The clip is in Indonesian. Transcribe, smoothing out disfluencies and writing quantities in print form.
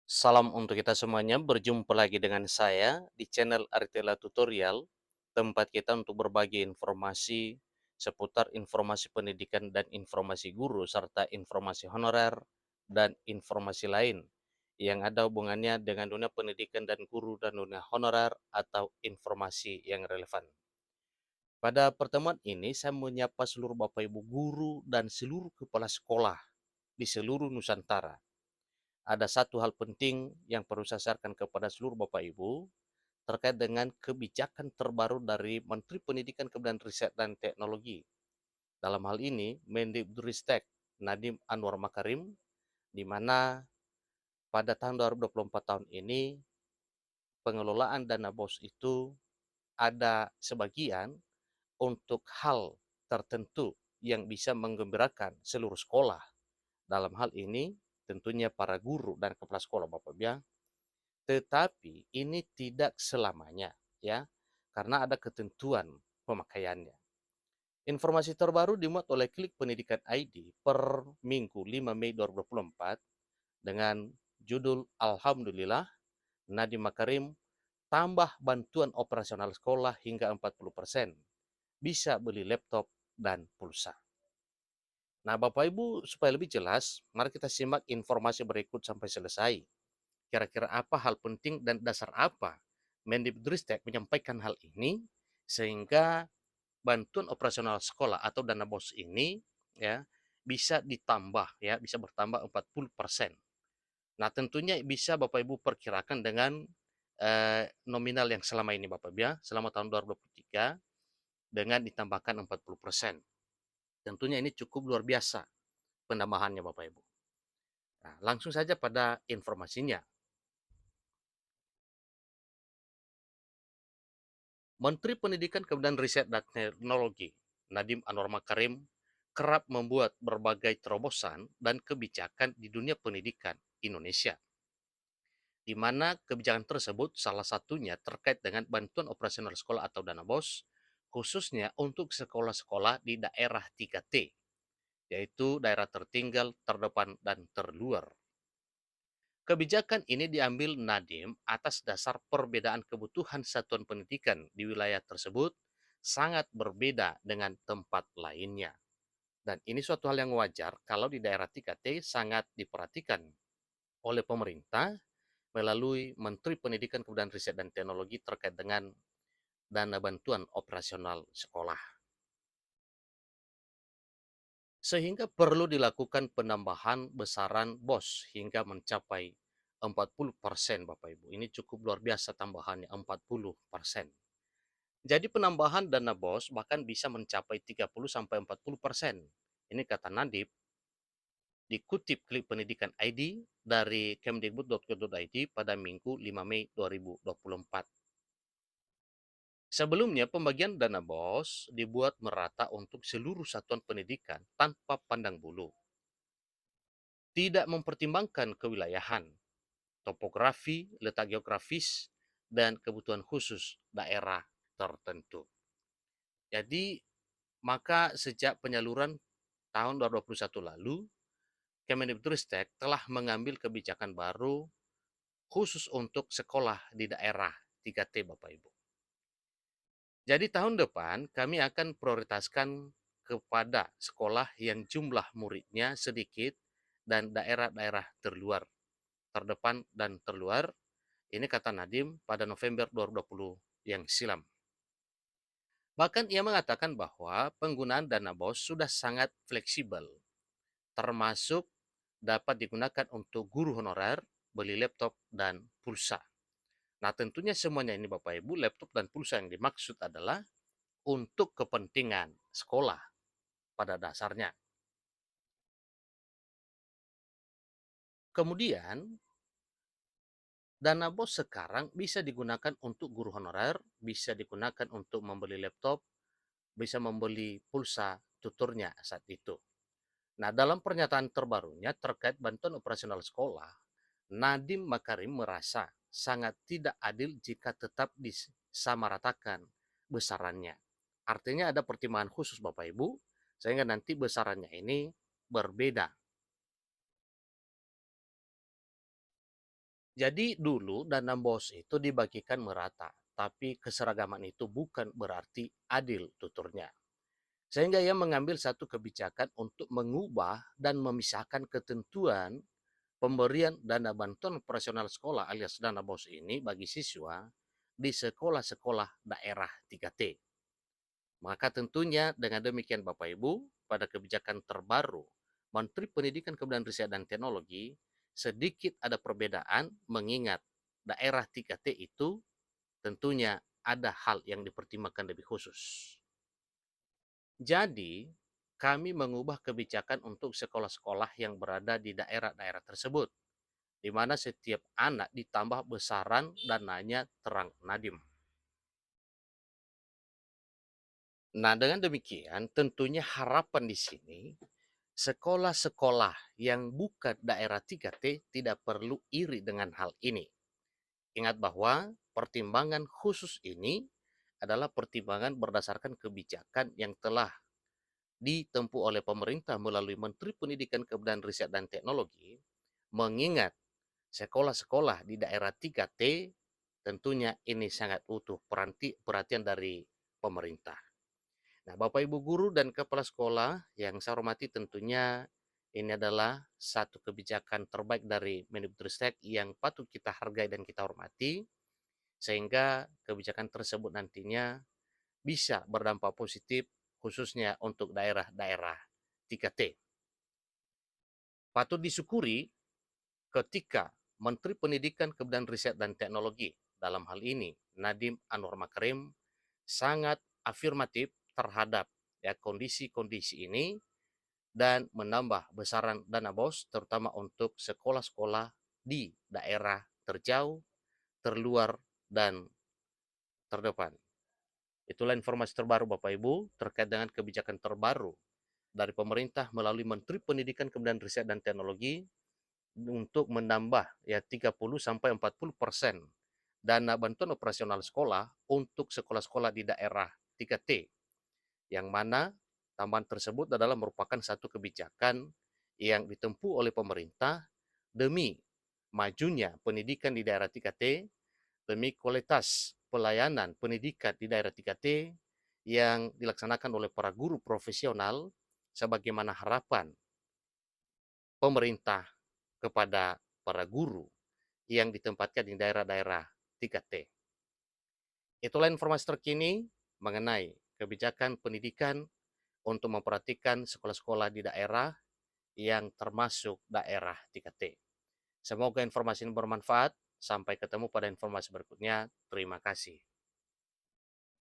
Salam untuk kita semuanya, berjumpa lagi dengan saya di channel Aritela Tutorial, tempat kita untuk berbagi informasi seputar informasi pendidikan dan informasi guru, serta informasi honorer dan informasi lain yang ada hubungannya dengan dunia pendidikan dan guru dan dunia honorer atau informasi yang relevan. Pada pertemuan ini, saya menyapa seluruh Bapak Ibu guru dan seluruh kepala sekolah di seluruh Nusantara. Ada satu hal penting yang perlu saya sampaikan kepada seluruh Bapak Ibu terkait dengan kebijakan terbaru dari Menteri Pendidikan Kebudayaan Riset dan Teknologi. Dalam hal ini, Mendikbudristek Nadiem Anwar Makarim, di mana pada tahun 2024 tahun ini pengelolaan dana BOS itu ada sebagian untuk hal tertentu yang bisa menggembirakan seluruh sekolah. Dalam hal ini, tentunya para guru dan kepala sekolah Bapak Ibu, tetapi ini tidak selamanya, ya, karena ada ketentuan pemakaiannya. Informasi terbaru dimuat oleh Klik Pendidikan ID per Minggu 5 Mei 2024 dengan judul Alhamdulillah, Nadiem Makarim tambah bantuan operasional sekolah hingga 40%, bisa beli laptop dan pulsa. Nah, Bapak Ibu, supaya lebih jelas, mari kita simak informasi berikut sampai selesai. Kira-kira apa hal penting dan dasar apa Mendikbudristek menyampaikan hal ini sehingga bantuan operasional sekolah atau dana BOS ini ya bisa ditambah, ya, bisa bertambah 40%. Nah, tentunya bisa Bapak Ibu perkirakan dengan nominal yang selama ini Bapak Ibu, ya, selama tahun 2023 dengan ditambahkan 40%. Tentunya ini cukup luar biasa penambahannya Bapak Ibu. Nah, langsung saja pada informasinya. Menteri Pendidikan Kebudayaan Riset dan Teknologi Nadiem Anwar Makarim kerap membuat berbagai terobosan dan kebijakan di dunia pendidikan Indonesia, di mana kebijakan tersebut salah satunya terkait dengan bantuan operasional sekolah atau dana BOS, khususnya untuk sekolah-sekolah di daerah 3T, yaitu daerah tertinggal, terdepan, dan terluar. Kebijakan ini diambil Nadiem atas dasar perbedaan kebutuhan satuan pendidikan di wilayah tersebut sangat berbeda dengan tempat lainnya. Dan ini suatu hal yang wajar kalau di daerah 3T sangat diperhatikan oleh pemerintah melalui Menteri Pendidikan Kebudayaan Riset dan Teknologi terkait dengan dana bantuan operasional sekolah. Sehingga perlu dilakukan penambahan besaran BOS hingga mencapai 40% Bapak Ibu. Ini cukup luar biasa tambahannya 40%. Jadi penambahan dana BOS bahkan bisa mencapai 30 sampai 40%. Ini kata Nadib dikutip Klik Pendidikan ID dari kemdikbud.go.id pada Minggu 5 Mei 2024. Sebelumnya, pembagian dana BOS dibuat merata untuk seluruh satuan pendidikan tanpa pandang bulu. Tidak mempertimbangkan kewilayahan, topografi, letak geografis, dan kebutuhan khusus daerah tertentu. Jadi, maka sejak penyaluran tahun 2021 lalu, Kemendikbudristek telah mengambil kebijakan baru khusus untuk sekolah di daerah 3T Bapak Ibu. Jadi tahun depan kami akan prioritaskan kepada sekolah yang jumlah muridnya sedikit dan daerah-daerah terluar, terdepan dan terluar. Ini kata Nadiem pada November 2020 yang silam. Bahkan ia mengatakan bahwa penggunaan dana BOS sudah sangat fleksibel, termasuk dapat digunakan untuk guru honorer, beli laptop, dan pulsa. Nah, tentunya semuanya ini Bapak Ibu, laptop dan pulsa yang dimaksud adalah untuk kepentingan sekolah pada dasarnya. Kemudian, dana BOS sekarang bisa digunakan untuk guru honorer, bisa digunakan untuk membeli laptop, bisa membeli pulsa tuturnya saat itu. Nah, dalam pernyataan terbarunya terkait bantuan operasional sekolah, Nadiem Makarim merasa sangat tidak adil jika tetap disamaratakan besarannya. Artinya ada pertimbangan khusus Bapak Ibu, sehingga nanti besarannya ini berbeda. Jadi dulu dana BOS itu dibagikan merata, tapi keseragaman itu bukan berarti adil tuturnya. Sehingga ia mengambil satu kebijakan untuk mengubah dan memisahkan ketentuan pemberian dana bantuan operasional sekolah alias dana BOS ini bagi siswa di sekolah-sekolah daerah 3T. Maka tentunya dengan demikian Bapak Ibu, pada kebijakan terbaru Menteri Pendidikan Kebudayaan Riset dan Teknologi sedikit ada perbedaan mengingat daerah 3T itu tentunya ada hal yang dipertimbangkan lebih khusus. Jadi, kami mengubah kebijakan untuk sekolah-sekolah yang berada di daerah-daerah tersebut, di mana setiap anak ditambah besaran dananya terang nadim. Nah, dengan demikian tentunya harapan di sini sekolah-sekolah yang bukan daerah 3T tidak perlu iri dengan hal ini. Ingat bahwa pertimbangan khusus ini adalah pertimbangan berdasarkan kebijakan yang telah ditempuh oleh pemerintah melalui Menteri Pendidikan Kebudayaan Riset dan Teknologi, mengingat sekolah-sekolah di daerah 3T tentunya ini sangat utuh perhatian dari pemerintah. Nah, Bapak Ibu guru dan kepala sekolah yang saya hormati, tentunya ini adalah satu kebijakan terbaik dari Mendikbudristek yang patut kita hargai dan kita hormati, sehingga kebijakan tersebut nantinya bisa berdampak positif khususnya untuk daerah-daerah 3T. Patut disyukuri ketika Menteri Pendidikan Kebudayaan Riset dan Teknologi dalam hal ini Nadiem Anwar Makarim sangat afirmatif terhadap kondisi-kondisi ini dan menambah besaran dana BOS terutama untuk sekolah-sekolah di daerah terjauh, terluar, dan terdepan. Itulah informasi terbaru Bapak Ibu terkait dengan kebijakan terbaru dari pemerintah melalui Menteri Pendidikan Kebudayaan Riset dan Teknologi untuk menambah 30 sampai 40% dana bantuan operasional sekolah untuk sekolah-sekolah di daerah 3T, yang mana tambahan tersebut adalah merupakan satu kebijakan yang ditempuh oleh pemerintah demi majunya pendidikan di daerah 3T, demi kualitas pelayanan pendidikan di daerah 3T yang dilaksanakan oleh para guru profesional sebagaimana harapan pemerintah kepada para guru yang ditempatkan di daerah-daerah 3T. Itulah informasi terkini mengenai kebijakan pendidikan untuk memperhatikan sekolah-sekolah di daerah yang termasuk daerah 3T. Semoga informasi ini bermanfaat. Sampai ketemu pada informasi berikutnya. Terima kasih.